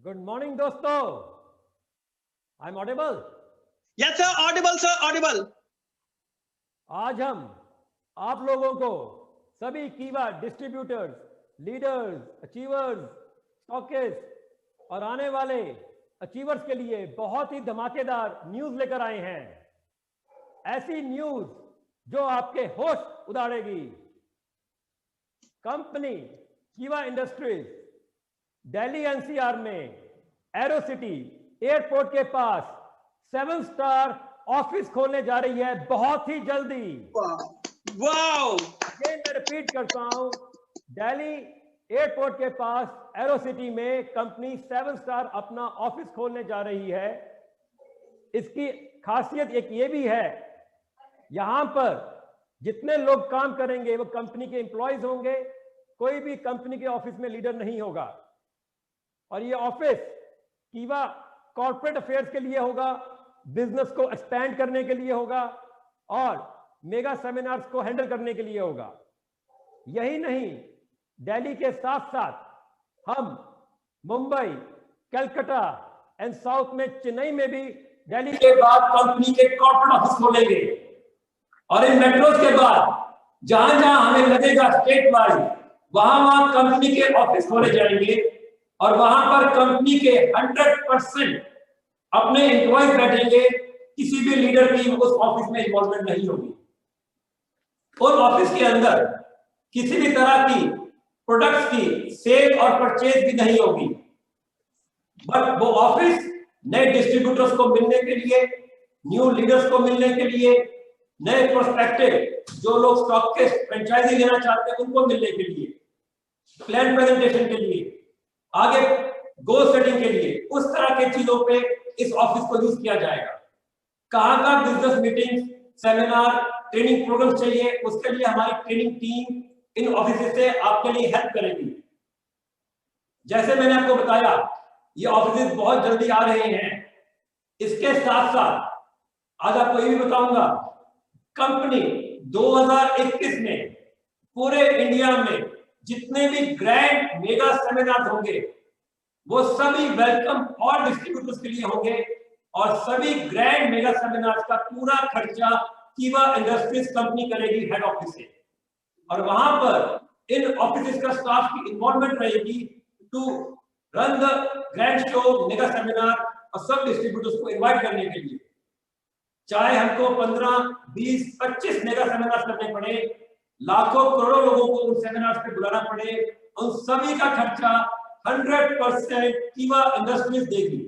Good morning दोस्तों। I am audible? Yes sir, Audible sir, Audible. आज हम आप लोगों को सभी कीवा डिस्ट्रीब्यूटर्स, लीडर्स, अचीवर्स, स्टॉकिस्ट और आने वाले अचीवर्स के लिए बहुत ही धमाकेदार न्यूज लेकर आए हैं। ऐसी न्यूज जो आपके होश उड़ाएगी। कंपनी कीवा इंडस्ट्रीज दिल्ली एनसीआर में एरो सिटी एयरपोर्ट के पास 7 स्टार ऑफिस खोलने जा रही है बहुत ही जल्दी। वाओ! ये मैं रिपीट करता हूं, दिल्ली एयरपोर्ट के पास एरो सिटी में कंपनी 7 स्टार अपना ऑफिस खोलने जा रही है। इसकी खासियत एक ये भी है, यहां पर जितने लोग काम करेंगे वो कंपनी के एम्प्लॉयज होंगे, कोई भी कंपनी के ऑफिस में लीडर नहीं होगा। और ये ऑफिस कीवा कॉर्पोरेट अफेयर्स के लिए होगा, बिजनेस को एक्सपैंड करने के लिए होगा और मेगा सेमिनार्स को हैंडल करने के लिए होगा। यही नहीं, दिल्ली के साथ साथ हम मुंबई, कलकत्ता एंड साउथ में चेन्नई में भी दिल्ली के बाद कंपनी के कॉर्पोरेट ऑफिस खोलेंगे। और इन मेट्रोज के बाद जहां जहां हमें लगेगा स्टेट वाइज, वहां कंपनी के ऑफिस खोले जाएंगे और वहां पर कंपनी के 100% अपने एम्प्लॉयज बैठेंगे। किसी भी लीडर की उस ऑफिस में इन्वॉल्वमेंट नहीं होगी। उस ऑफिस के अंदर किसी भी तरह की प्रोडक्ट्स की सेल और परचेज भी नहीं होगी। बट वो ऑफिस नए डिस्ट्रीब्यूटर्स को मिलने के लिए, न्यू लीडर्स को मिलने के लिए, नए प्रोस्पेक्टिव जो लोग स्टॉक के फ्रेंचाइजी लेना चाहते हैं उनको मिलने के लिए, प्लान प्रेजेंटेशन के लिए, आगे गोल सेटिंग के लिए, उस तरह के चीजों पे इस ऑफिस को यूज किया जाएगा। कहां का business meeting, seminar, training programme चाहिए, उसके लिए हमारी ट्रेनिंग टीम इन ऑफिस से आपके लिए हेल्प करेगी। जैसे मैंने आपको बताया, ये ऑफिस बहुत जल्दी आ रहे हैं। इसके साथ साथ आज आपको ये भी बताऊंगा, कंपनी 2021 में पूरे इंडिया में जितने भी ग्रैंड मेगा सेमिनार होंगे वो सभी वेलकम और डिस्ट्रीब्यूटर्स के लिए होंगे और सभी ग्रैंड मेगा सेमिनार का पूरा खर्चा कीवा इंडस्ट्रीज कंपनी करेगी हेड ऑफिस से। और वहां पर इन ऑफिस का स्टाफ की इन्वॉल्वमेंट रहेगी to run the grand show, mega seminar और सब डिस्ट्रीब्यूटर्स को इनवाइट करने के लिए। चाहे हमको 15, 20, 25 मेगा सेमिनार करने पड़े, लाखों करोड़ों लोगों को उन सेमिनार्स पे बुलाना पड़े, उन सभी का खर्चा 100% कीवा इंडस्ट्रीज देगी।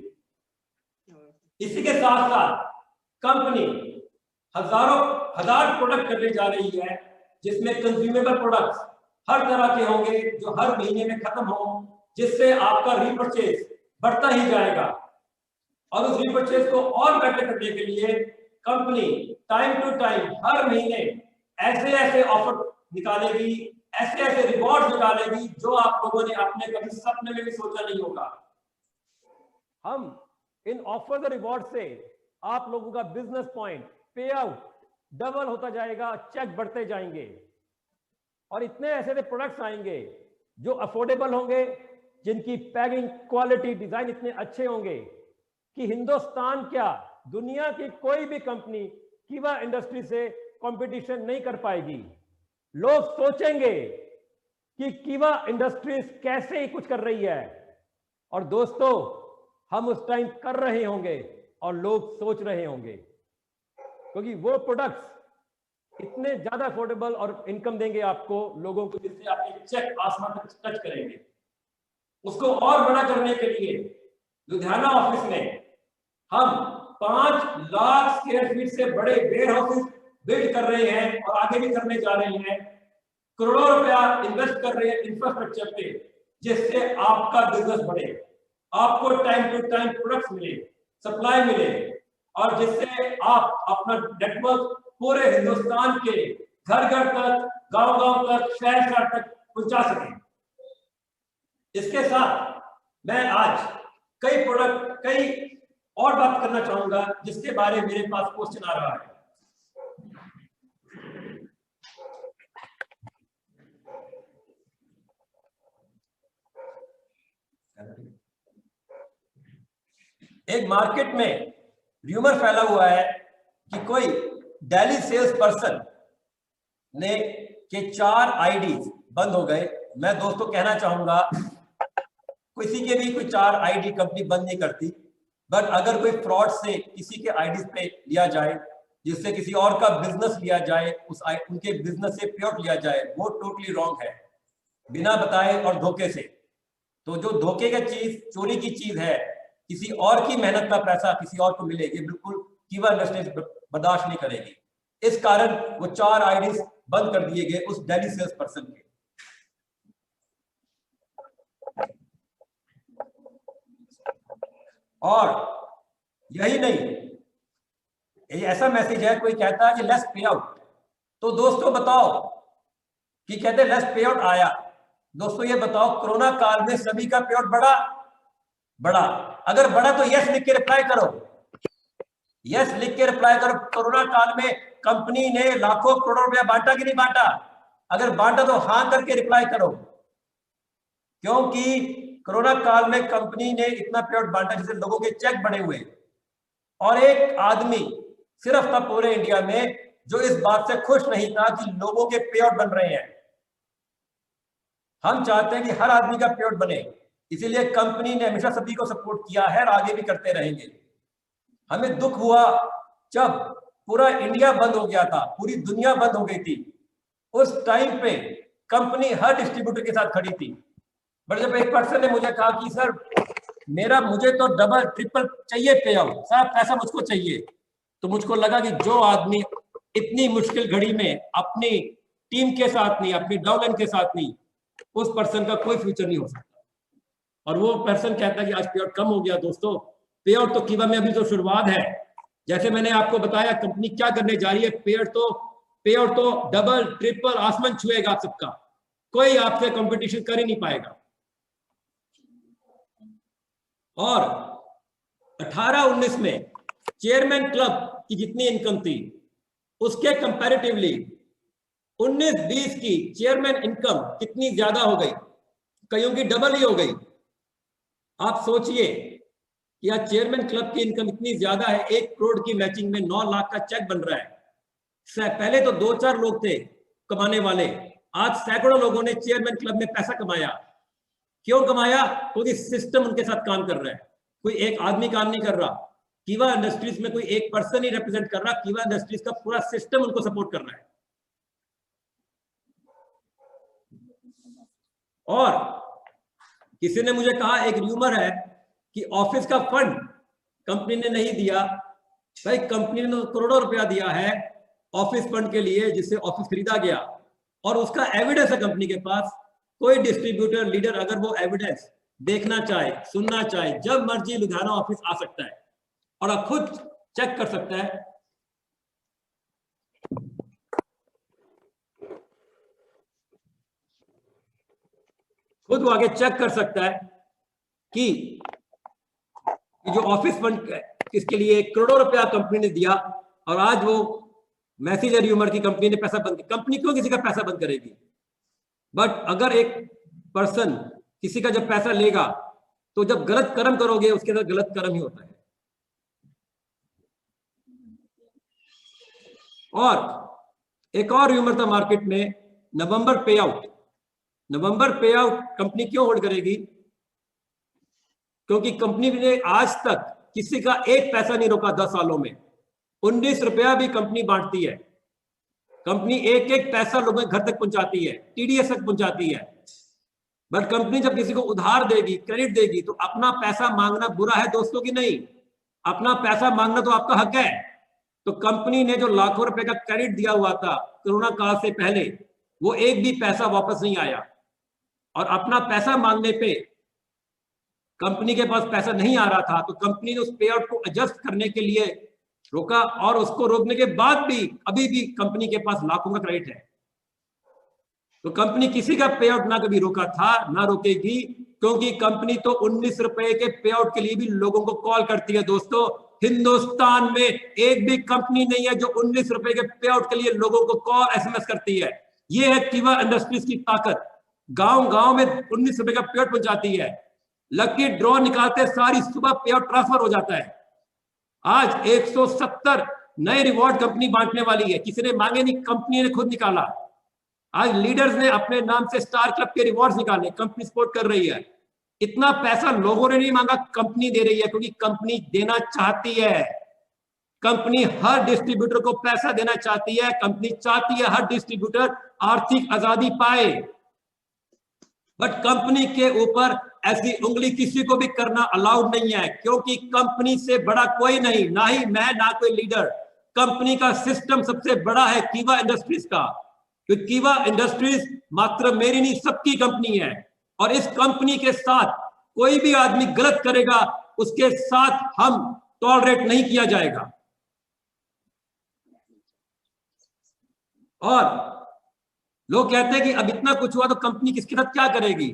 इसी के साथ साथ कंपनी हजार प्रोडक्ट करने जा रही है, जिसमें कंज्यूमेबल प्रोडक्ट्स हर तरह के होंगे जो हर महीने में खत्म हो, जिससे आपका रीपरचेज बढ़ता ही जाएगा। और उस रीपरचेज को और बेटर करने के लिए कंपनी टाइम टू टाइम हर महीने ऐसे ऐसे ऑफर निकालेगी, ऐसे ऐसे रिवॉर्ड निकालेगी जो आप लोगों ने अपने कभी सपने में भी सोचा नहीं होगा। हम इन ऑफर रिवॉर्ड से आप लोगों का बिजनेस पॉइंट, पे आउट डबल होता जाएगा, चेक बढ़ते जाएंगे और इतने ऐसे प्रोडक्ट्स आएंगे जो अफोर्डेबल होंगे, जिनकी पैकिंग, क्वालिटी, डिजाइन इतने अच्छे होंगे कि हिंदुस्तान क्या दुनिया की कोई भी कंपनी कीवा इंडस्ट्री से कंपटीशन नहीं कर पाएगी। लोग सोचेंगे कि कीवा इंडस्ट्रीज कैसे ही कुछ कर रही है, और दोस्तों हम उस टाइम कर रहे होंगे और लोग सोच रहे होंगे, क्योंकि वो प्रोडक्ट्स इतने ज्यादा अफोर्डेबल और इनकम देंगे आपको लोगों को, जिससे आपके चेक आसमान तक टच करेंगे। उसको और बड़ा करने के लिए लुधियाना ऑफिस में हम 5 लाख स्क्वायर फीट से बड़े वेयर हाउसेस बिल्ड कर रहे हैं और आगे भी करने जा रहे हैं। करोड़ों रुपया इन्वेस्ट कर रहे हैं इंफ्रास्ट्रक्चर पे, जिससे आपका बिजनेस बढ़े, आपको टाइम टू टाइम प्रोडक्ट्स मिले, सप्लाई मिले और जिससे आप अपना नेटवर्क पूरे हिंदुस्तान के घर घर तक, गांव गांव तक, शहर शहर तक पहुंचा सकें। इसके साथ मैं आज कई और बात करना चाहूंगा जिसके बारे में मेरे पास क्वेश्चन आ रहा है। एक मार्केट में र्यूमर फैला हुआ है कि कोई दिल्ली सेल्स पर्सन ने के 4 आईडी बंद हो गए। मैं दोस्तों कहना चाहूंगा किसी के भी कोई 4 आईडी कंपनी बंद नहीं करती, बट अगर कोई फ्रॉड से किसी के आईडी पे लिया जाए, जिससे किसी और का बिजनेस लिया जाए, उनके बिजनेस से पेआउट लिया जाए, वो टोटली रॉन्ग है, बिना बताए और धोखे से। तो जो धोखे का चीज, चोरी की चीज है, किसी और की मेहनत का पैसा किसी और को मिले, ये बिल्कुल कीवा इंडस्ट्रीज बर्दाश्त नहीं करेगी। इस कारण वो 4 आईडी बंद कर दिए गए उस दिल्ली सेल्स पर्सन के। और यही नहीं, ये ऐसा मैसेज है, कोई कहता है कि लेस पे आउट, तो दोस्तों बताओ कि कहते लेस पे आउट आया। दोस्तों ये बताओ, कोरोना काल में सभी का पे आउट बढ़ा? अगर बढ़ा तो यस लिख के रिप्लाई करो, यस लिख के रिप्लाई करो। कोरोना काल में कंपनी ने लाखों करोड़ों रुपया बांटा कि नहीं बांटा? अगर बांटा तो हाँ करके रिप्लाई करो, क्योंकि कोरोना काल में कंपनी ने इतना पे आउट बांटा जिससे लोगों के चेक बढ़े हुए। और एक आदमी सिर्फ था पूरे इंडिया में जो इस बात से खुश नहीं था कि लोगों के पे आउट बन रहे हैं। हम चाहते हैं कि हर आदमी का पे आउट बने, इसीलिए कंपनी ने हमेशा सभी को सपोर्ट किया है और आगे भी करते रहेंगे। हमें दुख हुआ जब पूरा इंडिया बंद हो गया था, पूरी दुनिया बंद हो गई थी। उस टाइम पे कंपनी हर डिस्ट्रीब्यूटर के साथ खड़ी थी। बट जब एक पर्सन ने मुझे कहा कि सर मुझे तो डबल ट्रिपल चाहिए पे आउट, सारा पैसा मुझको चाहिए, तो मुझको लगा कि जो आदमी इतनी मुश्किल घड़ी में अपनी टीम के साथ नहीं, अपनी डाउनलाइन के साथ नहीं, उस पर्सन का कोई फ्यूचर नहीं हो सकता। और वो पर्सन कहता है कि आज पे आउट कम हो गया। दोस्तों पे आउट तो कीवा में अभी तो शुरुआत है। जैसे मैंने आपको बताया कंपनी क्या करने जा रही है, पे आउट तो डबल ट्रिपल आसमान छुएगा आप सबका, कोई आपसे कंपटीशन कर ही नहीं पाएगा। और 18-19 में चेयरमैन क्लब की जितनी इनकम थी उसके कंपैरेटिवली 19-20 की चेयरमैन इनकम कितनी ज्यादा हो गई, कईयों की डबल ही हो गई। आप सोचिए कि आज चेयरमैन क्लब की इनकम इतनी ज्यादा है, 1 करोड़ की मैचिंग में 9 लाख का चेक बन रहा है। पहले तो 2-4 लोग थे कमाने वाले, आज सैकड़ों लोगों ने चेयरमैन क्लब में पैसा कमाया। क्यों कमाया? क्योंकि सिस्टम उनके साथ काम कर रहा है, कोई एक आदमी काम नहीं कर रहा। कीवा इंडस्ट्रीज में कोई एक पर्सन ही रिप्रेजेंट कर रहा, कीवा इंडस्ट्रीज का पूरा सिस्टम उनको सपोर्ट कर रहा है। और किसी ने मुझे कहा, एक र्यूमर है कि ऑफिस का फंड कंपनी ने नहीं दिया। भाई कंपनी ने करोड़ों रुपया दिया है ऑफिस फंड के लिए, जिससे ऑफिस खरीदा गया, और उसका एविडेंस है कंपनी के पास। कोई डिस्ट्रीब्यूटर लीडर अगर वो एविडेंस देखना चाहे, सुनना चाहे, जब मर्जी लुधियाना ऑफिस आ सकता है और आप खुद चेक कर सकता है। खुद वो आगे चेक कर सकता है कि जो ऑफिस फंड इसके लिए करोड़ों रुपया कंपनी ने दिया, और आज वो मैसेज र्यूमर की कंपनी ने पैसा बंद। कंपनी क्यों किसी का पैसा बंद करेगी? बट अगर एक पर्सन किसी का जब पैसा लेगा तो जब गलत कर्म करोगे उसके अंदर गलत कर्म ही होता है। और एक और र्यूमर था मार्केट में, नवंबर पे आउट। नवंबर पे आउट कंपनी क्यों होल्ड करेगी? क्योंकि कंपनी ने आज तक किसी का एक पैसा नहीं रोका 10 सालों में। 19 रुपया भी कंपनी बांटती है। कंपनी एक एक पैसा लोगों के घर तक पहुंचाती है, टीडीएस तक पहुंचाती है। बट कंपनी जब किसी को उधार देगी, क्रेडिट देगी, तो अपना पैसा मांगना बुरा है दोस्तों की नहीं, अपना पैसा मांगना तो आपका हक है। तो कंपनी ने जो लाखों रुपए का क्रेडिट दिया हुआ था कोरोना काल से पहले, वो एक भी पैसा वापस नहीं आया। और अपना पैसा मांगने पे कंपनी के पास पैसा नहीं आ रहा था, तो कंपनी ने उस पे आउट को एडजस्ट करने के लिए रोका, और उसको रोकने के बाद भी अभी भी कंपनी के पास लाखों का क्रेडिट है। तो कंपनी किसी का पे आउट ना कभी रोका था, ना रोकेगी, क्योंकि कंपनी तो 19 रुपए के पे आउट के लिए भी लोगों को कॉल करती है। दोस्तों हिंदुस्तान में एक भी कंपनी नहीं है जो 19 रुपए के पे आउट के लिए लोगों को कॉल एसएमएस करती है। ये है कीवा इंडस्ट्रीज की ताकत। गांव गांव में 19 रुपए का पे आउट पहुंचाती है। लकी ड्रॉ निकालते सारी सुबह पे आउट ट्रांसफर हो जाता है। आज 170 नए रिवॉर्ड कंपनी बांटने वाली है, किसी ने मांगे नहीं, कंपनी ने खुद निकाला। आज लीडर्स ने अपने नाम से स्टार क्लब के रिवॉर्ड्स निकाले, कंपनी सपोर्ट कर रही है। इतना पैसा लोगों ने नहीं मांगा, कंपनी दे रही है, क्योंकि कंपनी देना चाहती है। कंपनी हर डिस्ट्रीब्यूटर को पैसा देना चाहती है, कंपनी चाहती है हर डिस्ट्रीब्यूटर आर्थिक आजादी पाए। बट कंपनी के ऊपर ऐसी उंगली किसी को भी करना अलाउड नहीं है, क्योंकि कंपनी से बड़ा कोई नहीं, ना ही मैं ना कोई लीडर। कंपनी का सिस्टम सबसे बड़ा है कीवा इंडस्ट्रीज का, क्योंकि कीवा इंडस्ट्रीज मात्र मेरी नहीं सबकी कंपनी है। और इस कंपनी के साथ कोई भी आदमी गलत करेगा उसके साथ हम टॉलरेट नहीं किया जाएगा। और लोग कहते हैं कि अब इतना कुछ हुआ तो कंपनी किसके साथ क्या करेगी।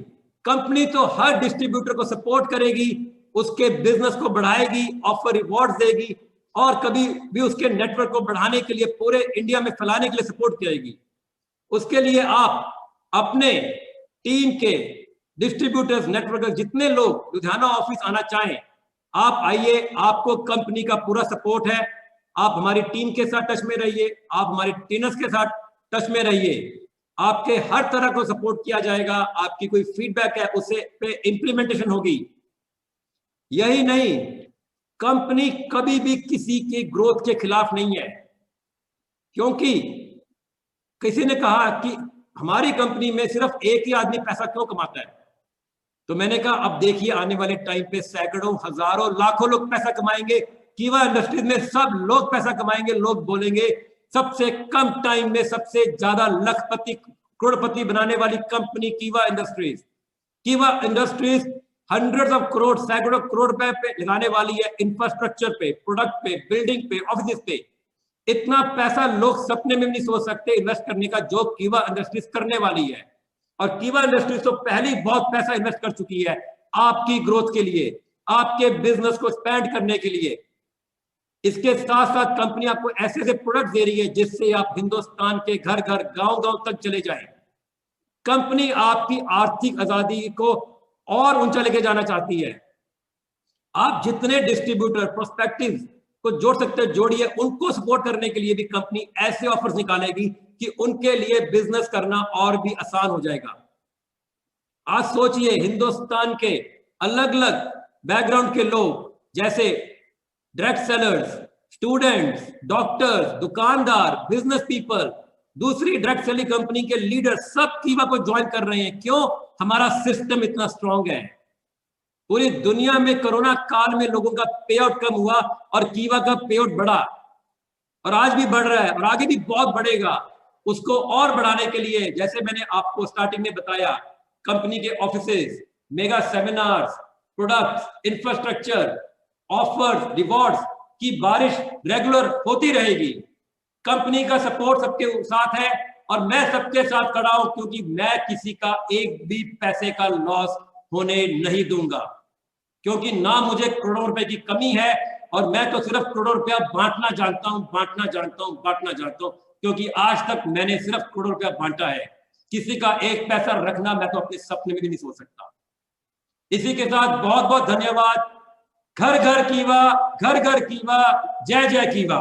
कंपनी तो हर डिस्ट्रीब्यूटर को सपोर्ट करेगी, उसके बिजनेस को बढ़ाएगी, ऑफर रिवॉर्ड्स देगी, और कभी भी उसके नेटवर्क को बढ़ाने के लिए, पूरे इंडिया में फैलाने के लिए सपोर्ट करेगी। उसके लिए आप अपने टीम के डिस्ट्रीब्यूटर्स नेटवर्क जितने लोग लुधियाना ऑफिस आना चाहें, आप आइए, आपको कंपनी का पूरा सपोर्ट है। आप हमारी टीम के साथ टच में रहिए, आप हमारे ट्रेनर्स के साथ टच में रहिए, आपके हर तरह को सपोर्ट किया जाएगा। आपकी कोई फीडबैक है उसे पे इंप्लीमेंटेशन होगी। यही नहीं, कंपनी कभी भी किसी के ग्रोथ के खिलाफ नहीं है, क्योंकि किसी ने कहा कि हमारी कंपनी में सिर्फ एक ही आदमी पैसा क्यों कमाता है, तो मैंने कहा अब देखिए आने वाले टाइम पे सैकड़ों, हजारों, लाखों लोग पैसा कमाएंगे। कीवा इंडस्ट्रीज में सब लोग पैसा कमाएंगे। लोग बोलेंगे सबसे कम टाइम में सबसे ज्यादा लखपति, करोड़पति बनाने वाली कंपनी कीवा इंडस्ट्रीज। कीवा इंडस्ट्रीज हंड्रेड्स ऑफ करोड़, सैकड़ों करोड़ रुपए पे लगाने वाली है इंफ्रास्ट्रक्चर पे, प्रोडक्ट पे, बिल्डिंग पे, ऑफिस पे। इतना पैसा लोग सपने में भी नहीं सोच सकते इन्वेस्ट करने का, जो कीवा इंडस्ट्रीज करने वाली है। और कीवा इंडस्ट्रीज तो पहले ही बहुत पैसा इन्वेस्ट कर चुकी है आपकी ग्रोथ के लिए, आपके बिजनेस को एक्सपैंड करने के लिए। इसके साथ साथ कंपनी आपको ऐसे ऐसे प्रोडक्ट दे रही है जिससे आप हिंदुस्तान के घर घर, गांव गांव तक चले जाएं। कंपनी आपकी आर्थिक आजादी को और ऊंचा लेके जाना चाहती है। आप जितने डिस्ट्रीब्यूटर, प्रोस्पेक्टिव को जोड़ सकते हैं जोड़िए। उनको सपोर्ट करने के लिए भी कंपनी ऐसे ऑफर्स निकालेगी कि उनके लिए बिजनेस करना और भी आसान हो जाएगा। आज सोचिए, हिंदुस्तान के अलग अलग बैकग्राउंड के लोग, जैसे डायरेक्ट सेलर्स, स्टूडेंट्स, डॉक्टर्स, दुकानदार, बिजनेस पीपल, दूसरी डायरेक्ट सेलिंग कंपनी के लीडर, सब कीवा को ज्वाइन कर रहे हैं। क्यों? हमारा सिस्टम इतना स्ट्रांग है। पूरी दुनिया में कोरोना काल में लोगों का पे आउट कम हुआ और कीवा का पे आउट बढ़ा, और आज भी बढ़ रहा है और आगे भी बहुत बढ़ेगा। उसको और बढ़ाने के लिए, जैसे मैंने आपको स्टार्टिंग में बताया, कंपनी के offices, mega seminars, products, infrastructure, offers, rewards की बारिश रेगुलर होती रहेगी। कंपनी का सपोर्ट सबके साथ है और मैं सबके साथ खड़ा हूं, क्योंकि मैं किसी का एक भी पैसे का लॉस होने नहीं दूंगा। क्योंकि ना मुझे करोड़ों रुपए की कमी है, और मैं तो सिर्फ करोड़ों रुपया बांटना जानता हूं, बांटना जानता हूं, बांटना जानता हूं, क्योंकि आज तक मैंने सिर्फ करोड़ों रुपया बांटा है। किसी का एक पैसा रखना मैं तो अपने सपने में भी नहीं सोच सकता। इसी के साथ बहुत बहुत धन्यवाद। घर घर कीवा, घर घर कीवा, जय जय कीवा।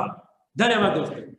धन्यवाद दोस्तों।